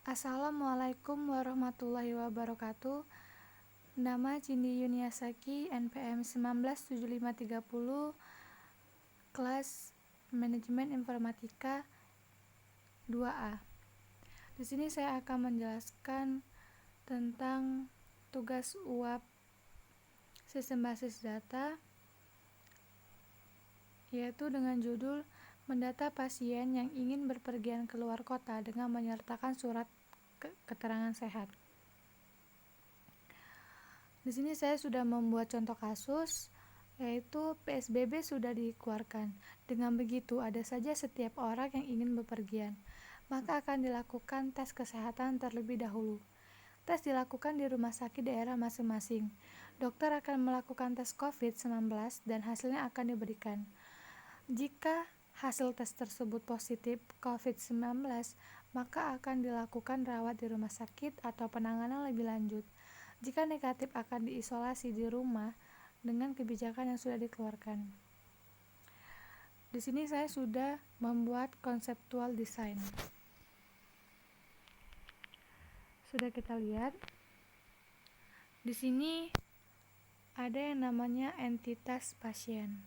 Assalamualaikum warahmatullahi wabarakatuh. Nama Cindy Yuniasaki, NPM 197530, kelas Manajemen Informatika 2A. Di sini saya akan menjelaskan tentang tugas UAP Sistem Basis Data, yaitu dengan judul mendata pasien yang ingin berpergian keluar kota dengan menyertakan surat keterangan sehat. Di sini saya sudah membuat contoh kasus, yaitu PSBB sudah dikeluarkan. Dengan begitu, ada saja setiap orang yang ingin bepergian, maka akan dilakukan tes kesehatan terlebih dahulu. Tes dilakukan di rumah sakit daerah masing-masing. Dokter akan melakukan tes COVID-19 dan hasilnya akan diberikan. Jika hasil tes tersebut positif COVID-19, maka akan dilakukan rawat di rumah sakit atau penanganan lebih lanjut. Jika negatif, akan diisolasi di rumah dengan kebijakan yang sudah dikeluarkan. Di sini saya sudah membuat konseptual design. Sudah kita lihat. Di sini ada yang namanya entitas pasien.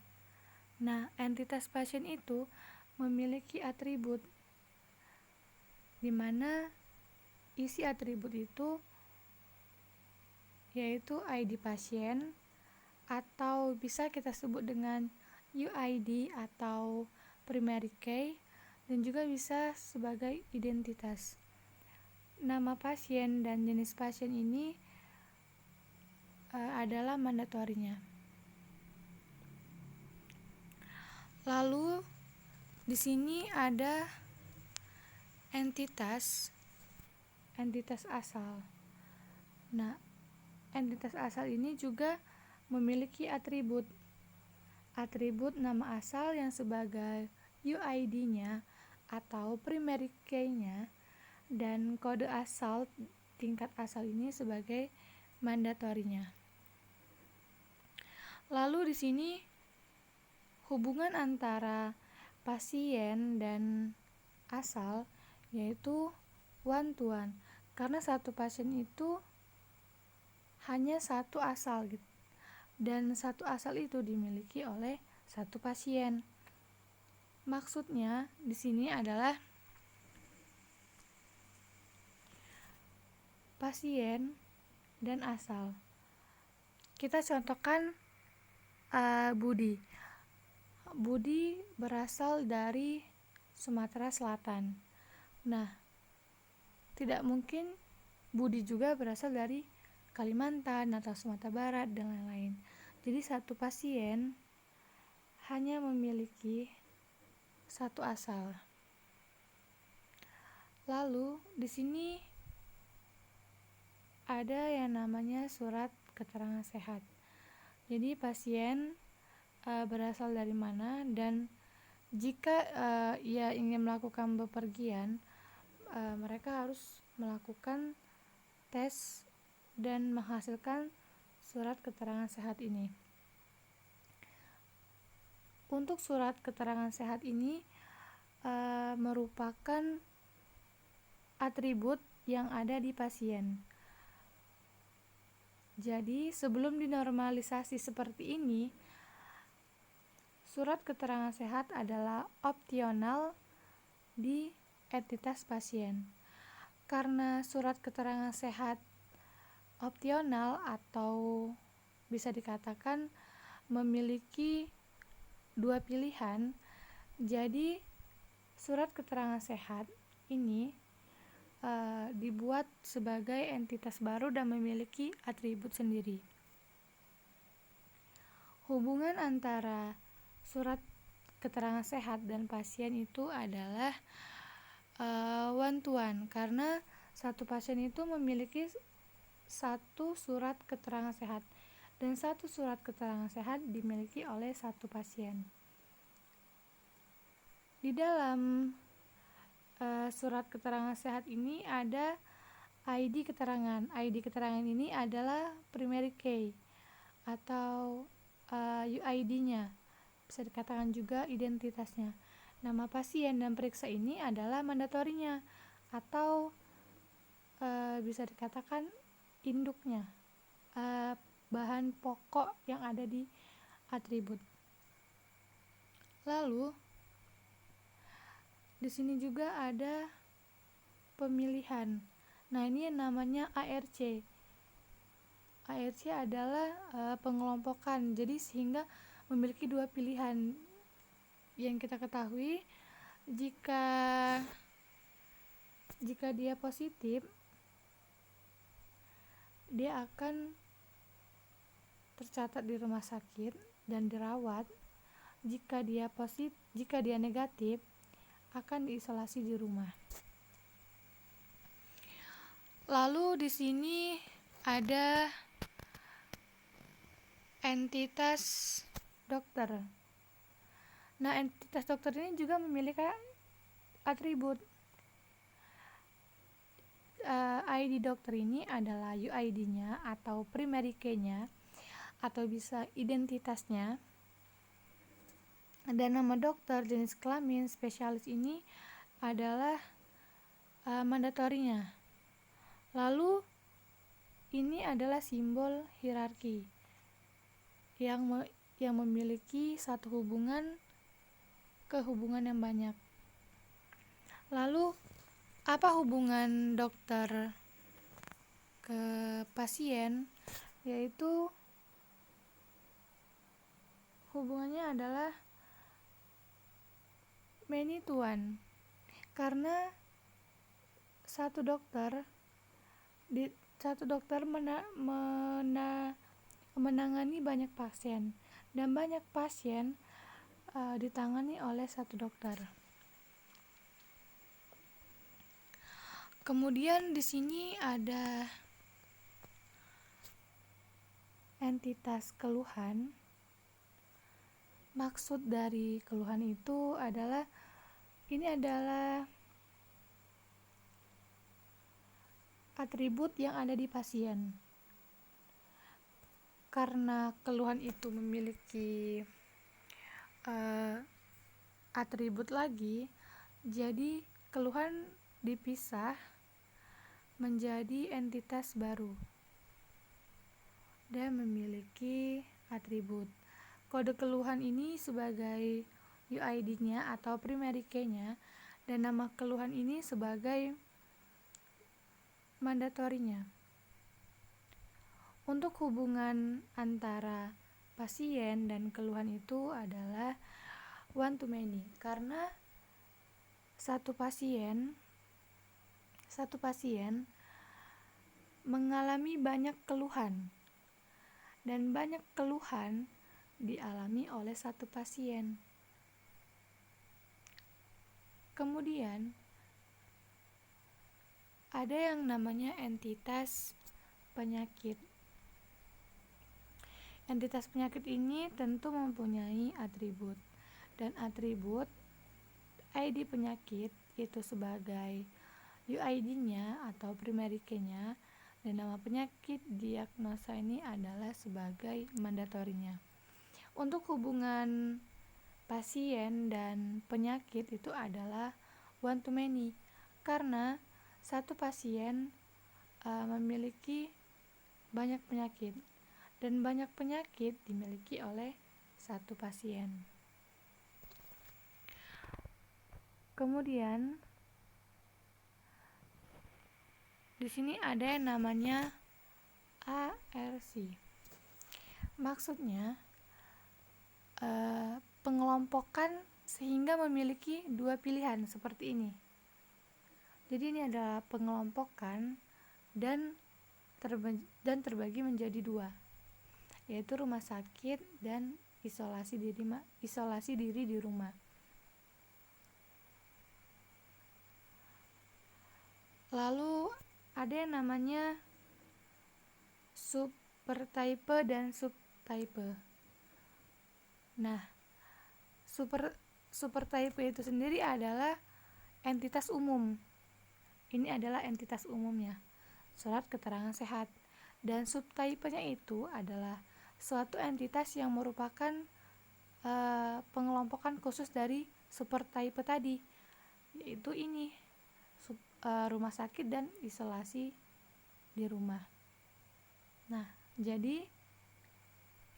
Nah, entitas pasien itu memiliki atribut, di mana isi atribut itu yaitu ID pasien, atau bisa kita sebut dengan UID atau primary key, dan juga bisa sebagai identitas. Nama pasien dan jenis pasien ini adalah mandatorinya. Lalu di sini ada entitas asal. Nah, entitas asal ini juga memiliki atribut nama asal yang sebagai UID-nya atau primary key-nya, dan kode asal tingkat asal ini sebagai mandatorinya. Lalu di sini hubungan antara pasien dan asal yaitu one to one, karena satu pasien itu hanya satu asal gitu, dan satu asal itu dimiliki oleh satu pasien. Maksudnya di sini adalah pasien dan asal. Kita contohkan Budi berasal dari Sumatera Selatan. Nah, tidak mungkin Budi juga berasal dari Kalimantan atau Sumatera Barat dan lain-lain. Jadi satu pasien hanya memiliki satu asal. Lalu di sini ada yang namanya surat keterangan sehat. Jadi pasien berasal dari mana, dan jika ia ingin melakukan bepergian, mereka harus melakukan tes dan menghasilkan surat keterangan sehat ini. Untuk surat keterangan sehat ini merupakan atribut yang ada di pasien. Jadi sebelum dinormalisasi seperti ini, surat keterangan sehat adalah opsional di entitas pasien. Karena surat keterangan sehat opsional atau bisa dikatakan memiliki dua pilihan, jadi surat keterangan sehat ini dibuat sebagai entitas baru dan memiliki atribut sendiri. Hubungan antara surat keterangan sehat dan pasien itu adalah one to one, karena satu pasien itu memiliki satu surat keterangan sehat, dan satu surat keterangan sehat dimiliki oleh satu pasien. Di dalam surat keterangan sehat ini ada ID keterangan. ID keterangan ini adalah primary key atau UID-nya, bisa dikatakan juga identitasnya. Nama pasien dan periksa ini adalah mandatorinya atau bisa dikatakan induknya, bahan pokok yang ada di atribut. Lalu di sini juga ada pemilihan. Nah, ini namanya ARC. ARC adalah pengelompokan. Jadi sehingga memiliki dua pilihan. Yang kita ketahui, jika dia positif, dia akan tercatat di rumah sakit dan dirawat. Jika dia negatif, akan diisolasi di rumah. Lalu di sini ada entitas dokter. Nah, entitas dokter ini juga memiliki atribut. ID dokter ini adalah UID-nya atau primary key-nya atau bisa identitasnya. Dan nama dokter, jenis kelamin, spesialis ini adalah mandatorinya. Lalu ini adalah simbol hierarki yang memiliki satu hubungan ke hubungan yang banyak. Lalu apa hubungan dokter ke pasien? Yaitu hubungannya adalah many to one, karena satu dokter menangani banyak pasien, dan banyak pasien ditangani oleh satu dokter. Kemudian di sini ada entitas keluhan. Maksud dari keluhan itu adalah atribut yang ada di pasien. Karena keluhan itu memiliki atribut lagi, jadi keluhan dipisah menjadi entitas baru dan memiliki atribut. Kode keluhan ini sebagai UID-nya atau primary key-nya, dan nama keluhan ini sebagai mandatorinya. Untuk hubungan antara pasien dan keluhan itu adalah one to many, karena satu pasien mengalami banyak keluhan, dan banyak keluhan dialami oleh satu pasien. Kemudian ada yang namanya entitas penyakit. Entitas penyakit ini tentu mempunyai atribut, dan atribut ID penyakit itu sebagai UID-nya atau primary key-nya, dan nama penyakit diagnosa ini adalah sebagai mandatorinya. Untuk hubungan pasien dan penyakit itu adalah one to many, karena satu pasien memiliki banyak penyakit, dan banyak penyakit dimiliki oleh satu pasien. Kemudian di sini ada yang namanya ARC. Maksudnya pengelompokan sehingga memiliki dua pilihan seperti ini. Jadi ini adalah pengelompokan dan terbagi menjadi dua, yaitu rumah sakit dan isolasi diri di rumah. Lalu ada yang namanya supertype dan subtype. Nah, supertype itu sendiri adalah entitas umum. Ini adalah entitas umumnya, surat keterangan sehat. Dan subtype-nya itu adalah suatu entitas yang merupakan pengelompokan khusus dari supertype tadi, yaitu ini rumah sakit dan isolasi di rumah. Nah, jadi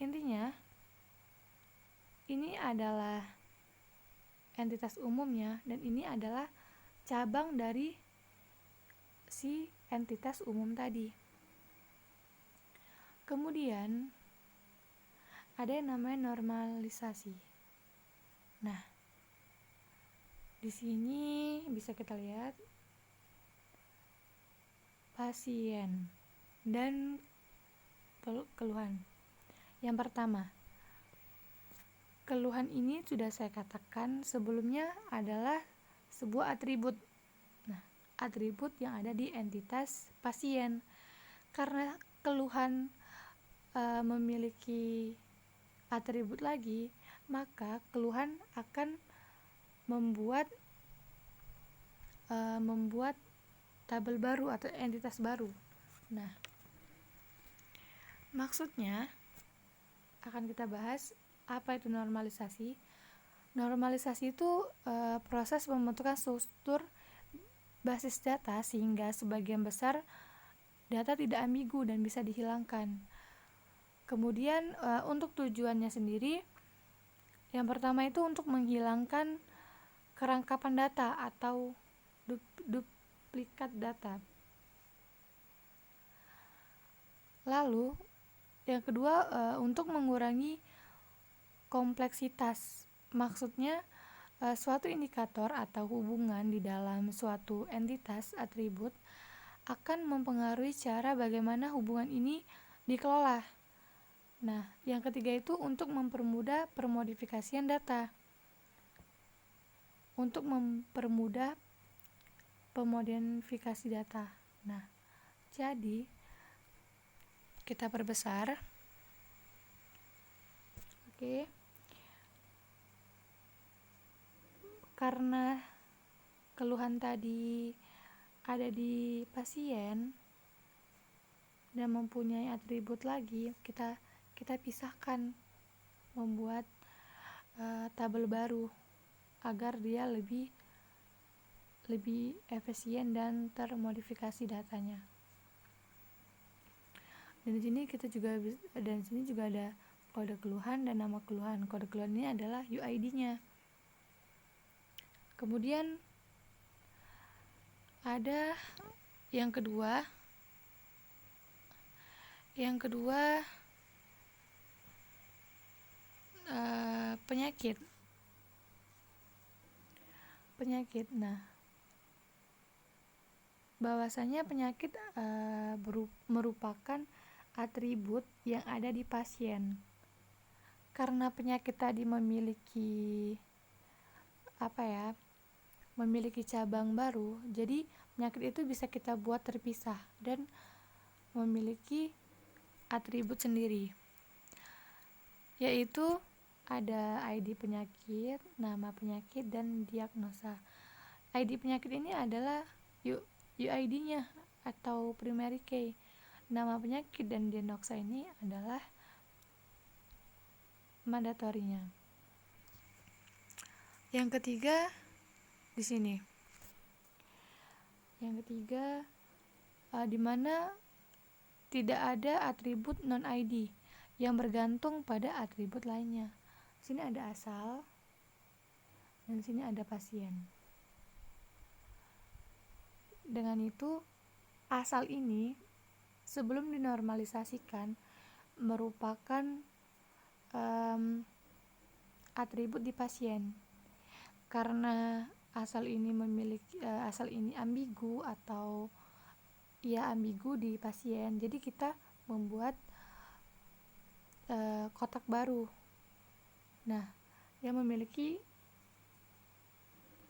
intinya ini adalah entitas umumnya dan ini adalah cabang dari si entitas umum tadi. Kemudian ada yang namanya normalisasi. Nah, di sini bisa kita lihat pasien dan keluhan. Yang pertama, keluhan ini sudah saya katakan sebelumnya adalah sebuah atribut. Nah, atribut yang ada di entitas pasien. Karena keluhan memiliki atribut lagi, maka keluhan akan membuat tabel baru atau entitas baru. Nah, maksudnya akan kita bahas apa itu normalisasi. Normalisasi itu proses pembentukan struktur basis data sehingga sebagian besar data tidak ambigu dan bisa dihilangkan. Kemudian untuk tujuannya sendiri, yang pertama itu untuk menghilangkan kerangkapan data atau duplikat data. Lalu yang kedua untuk mengurangi kompleksitas. Maksudnya suatu indikator atau hubungan di dalam suatu entitas atribut akan mempengaruhi cara bagaimana hubungan ini dikelola. Nah, yang ketiga itu untuk mempermudah permodifikasian data. Untuk mempermudah pemodifikasi data. Nah, jadi kita perbesar. Oke. Karena keluhan tadi ada di pasien dan mempunyai atribut lagi, kita pisahkan, membuat tabel baru agar dia lebih efisien dan termodifikasi datanya. Dan di sini juga ada kode keluhan dan nama keluhan. Kode keluhan ini adalah UID-nya. Kemudian ada yang kedua penyakit. Nah, bahwasanya penyakit merupakan atribut yang ada di pasien. Karena penyakit tadi memiliki cabang baru, jadi penyakit itu bisa kita buat terpisah dan memiliki atribut sendiri, yaitu ada ID penyakit, nama penyakit, dan diagnosa. ID penyakit ini adalah UID-nya atau primary key. Nama penyakit dan diagnosa ini adalah mandatorinya. Yang ketiga di sini. Yang ketiga di mana tidak ada atribut non-ID yang bergantung pada atribut lainnya. Di sini ada asal dan di sini ada pasien. Dengan itu, asal ini sebelum dinormalisasikan merupakan atribut di pasien. Karena asal ini ambigu atau ambigu di pasien, jadi kita membuat kotak baru. Nah, yang memiliki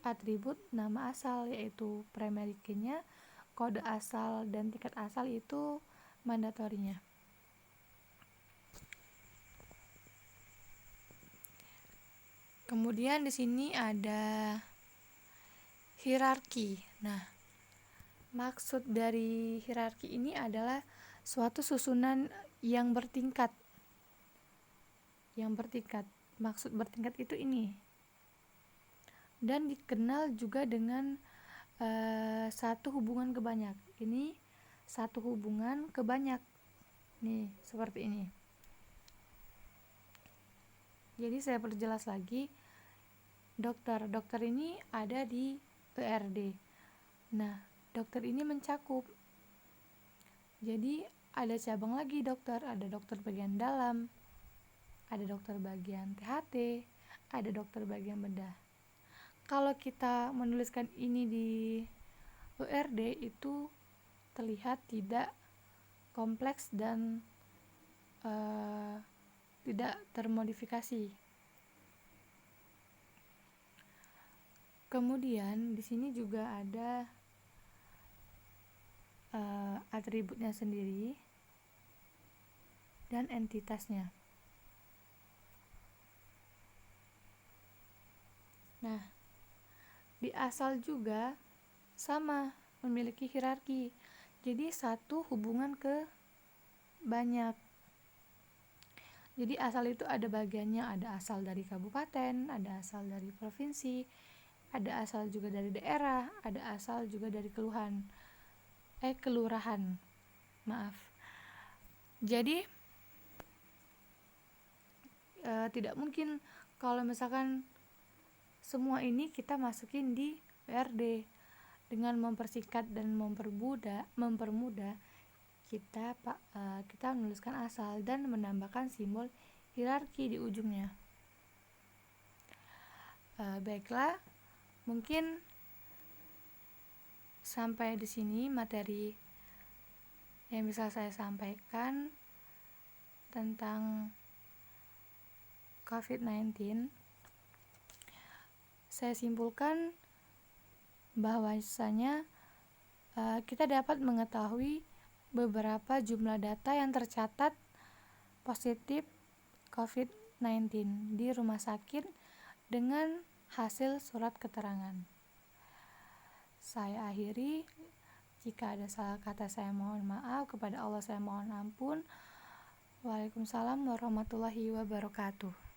atribut nama asal yaitu primary key-nya, kode asal dan tingkat asal itu mandatorinya. Kemudian di sini ada hierarki. Nah, maksud dari hierarki ini adalah suatu susunan yang bertingkat. Maksud bertingkat itu ini. Dan dikenal juga dengan satu hubungan ke banyak. Ini satu hubungan ke banyak. Nih, seperti ini. Jadi saya perjelas lagi. Dokter ini ada di ERD. Nah, dokter ini mencakup. Jadi ada cabang lagi dokter, ada dokter bagian dalam, ada dokter bagian THT, ada dokter bagian bedah. Kalau kita menuliskan ini di ERD itu terlihat tidak kompleks dan tidak termodifikasi. Kemudian di sini juga ada atributnya sendiri dan entitasnya. Nah, di asal juga sama, memiliki hierarki. Jadi satu hubungan ke banyak. Jadi asal itu ada bagiannya, ada asal dari kabupaten, ada asal dari provinsi, ada asal juga dari daerah, ada asal juga dari kelurahan. Maaf. Jadi tidak mungkin kalau misalkan semua ini kita masukin di ERD. Dengan mempersingkat dan mempermudah kita menuliskan asal dan menambahkan simbol hierarki di ujungnya. Baiklah, mungkin sampai di sini materi yang bisa saya sampaikan tentang COVID-19. Saya simpulkan bahwasanya kita dapat mengetahui beberapa jumlah data yang tercatat positif COVID-19 di rumah sakit dengan hasil surat keterangan. Saya akhiri. Jika ada salah kata saya mohon maaf, kepada Allah saya mohon ampun. Waalaikumsalam warahmatullahi wabarakatuh.